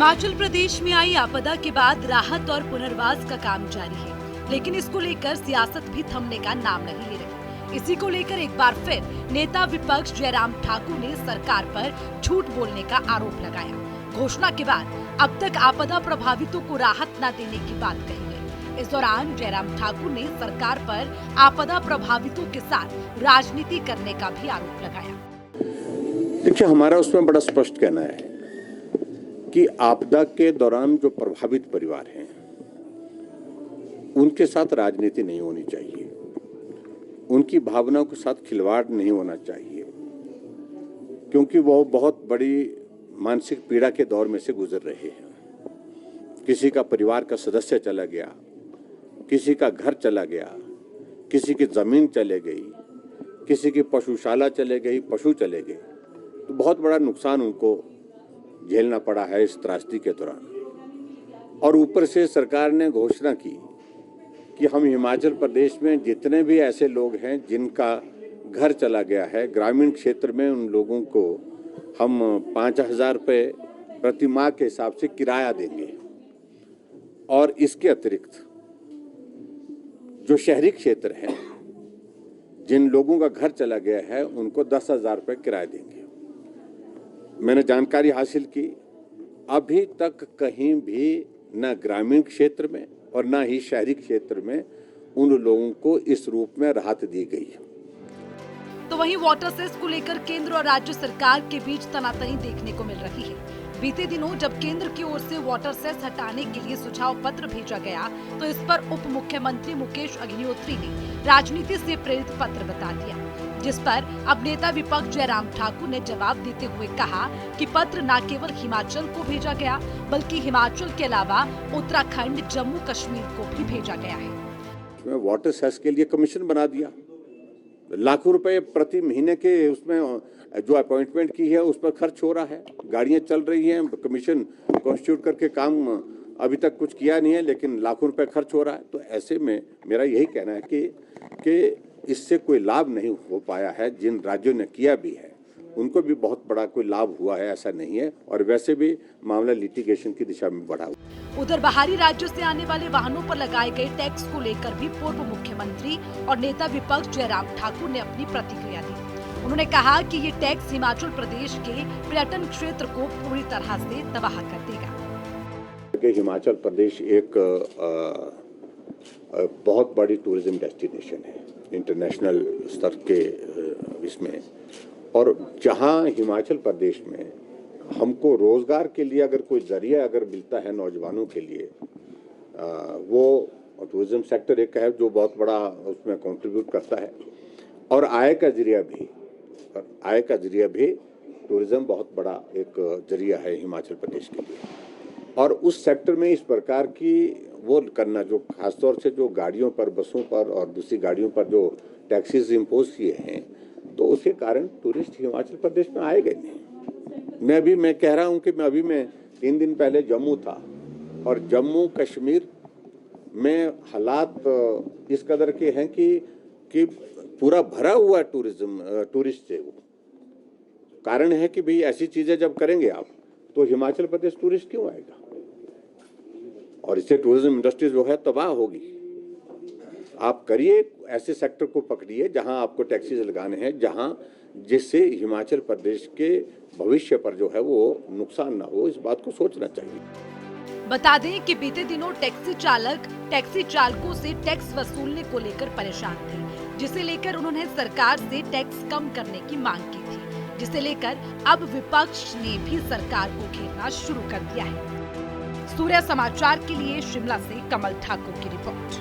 हिमाचल प्रदेश में आई आपदा के बाद राहत और पुनर्वास का काम जारी है, लेकिन इसको लेकर सियासत भी थमने का नाम नहीं ले रही। इसी को लेकर एक बार फिर नेता विपक्ष जयराम ठाकुर ने सरकार पर झूठ बोलने का आरोप लगाया। घोषणा के बाद अब तक आपदा प्रभावितों को राहत न देने की बात कही गई। इस दौरान जयराम ठाकुर ने सरकार पर आपदा प्रभावितों के साथ राजनीति करने का भी आरोप लगाया। देखिए, हमारा उसमें बड़ा स्पष्ट कहना है कि आपदा के दौरान जो प्रभावित परिवार हैं उनके साथ राजनीति नहीं होनी चाहिए, उनकी भावनाओं के साथ खिलवाड़ नहीं होना चाहिए, क्योंकि वो बहुत बड़ी मानसिक पीड़ा के दौर में से गुजर रहे हैं। किसी का परिवार का सदस्य चला गया, किसी का घर चला गया, किसी की जमीन चले गई, किसी की पशुशाला चले गई, पशु चले गए, तो बहुत बड़ा नुकसान उनको झेलना पड़ा है इस त्रासदी के दौरान। और ऊपर से सरकार ने घोषणा की कि हम हिमाचल प्रदेश में जितने भी ऐसे लोग हैं जिनका घर चला गया है, ग्रामीण क्षेत्र में उन लोगों को हम 5,000 रुपये प्रति माह के हिसाब से किराया देंगे। और इसके अतिरिक्त जो शहरी क्षेत्र हैं, जिन लोगों का घर चला गया है, उनको 10,000 रुपये किराया देंगे। मैंने जानकारी हासिल की, अभी तक कहीं भी न ग्रामीण क्षेत्र में और न ही शहरी क्षेत्र में उन लोगों को इस रूप में राहत दी गई है। तो वहीं वाटर सेस को लेकर केंद्र और राज्य सरकार के बीच तनातनी देखने को मिल रही है। बीते दिनों जब केंद्र की ओर से वाटर सेस हटाने के लिए सुझाव पत्र भेजा गया, तो इस पर उप मुख्यमंत्री मुकेश अग्निहोत्री ने राजनीति से प्रेरित पत्र बता दिया, जिस पर अब नेता विपक्ष जयराम ठाकुर ने जवाब देते हुए कहा कि पत्र न केवल हिमाचल को भेजा गया, बल्कि हिमाचल के अलावा उत्तराखंड, जम्मू कश्मीर को भी भेजा गया है। वाटर सेस के लिए कमीशन बना दिया, लाखों रुपए प्रति महीने के उसमें जो अपॉइंटमेंट की है उस पर खर्च हो रहा है, गाड़ियां चल रही हैं, कमीशन कॉन्स्टिट्यूट करके काम अभी तक कुछ किया नहीं है, लेकिन लाखों रुपए खर्च हो रहा है। तो ऐसे में मेरा यही कहना है कि इससे कोई लाभ नहीं हो पाया है। जिन राज्यों ने किया भी है उनको भी बहुत बड़ा कोई लाभ हुआ है ऐसा नहीं है, और वैसे भी मामला लिटिगेशन की दिशा में बढ़ा। उधर बाहरी राज्यों से आने वाले वाहनों पर लगाए गए टैक्स को लेकर भी पूर्व मुख्यमंत्री और नेता विपक्ष जयराम ठाकुर ने अपनी प्रतिक्रिया दी। उन्होंने कहा कि ये टैक्स हिमाचल प्रदेश के पर्यटन क्षेत्र को पूरी तरह से तबाह कर देगा। हिमाचल प्रदेश एक बहुत बड़ी टूरिज्म डेस्टिनेशन है इंटरनेशनल स्तर के इसमें, और जहां हिमाचल प्रदेश में हमको रोजगार के लिए अगर कोई जरिया अगर मिलता है नौजवानों के लिए, वो टूरिज्म सेक्टर एक है जो बहुत बड़ा उसमें कंट्रीब्यूट करता है, और आय का जरिया भी टूरिज्म बहुत बड़ा एक जरिया है हिमाचल प्रदेश के लिए। और उस सेक्टर में इस प्रकार की वो करना, जो खासतौर से जो गाड़ियों पर, बसों पर और दूसरी गाड़ियों पर जो टैक्सेस इम्पोज किए हैं, तो उसके कारण टूरिस्ट हिमाचल प्रदेश में आएगा नहीं। मैं कह रहा हूं कि मैं 3 दिन पहले जम्मू था, और जम्मू कश्मीर में हालात इस कदर के हैं कि पूरा भरा हुआ टूरिस्ट से। कारण है कि भाई ऐसी चीजें जब करेंगे आप, तो हिमाचल प्रदेश टूरिस्ट क्यों आएगा, और इससे टूरिज्म इंडस्ट्री जो है तबाह होगी। आप करिए, ऐसे सेक्टर को पकड़िए जहां आपको टैक्सेस लगाने हैं, जिससे हिमाचल प्रदेश के भविष्य पर जो है वो नुकसान ना हो, इस बात को सोचना चाहिए। बता दें कि बीते दिनों टैक्सी चालक टैक्सी चालकों से टैक्स वसूलने को लेकर परेशान थे, जिसे लेकर उन्होंने सरकार से टैक्स कम करने की मांग की थी, जिसे लेकर अब विपक्ष ने भी सरकार को घेरना शुरू कर दिया है। सूर्य समाचार के लिए शिमला से कमल ठाकुर की रिपोर्ट।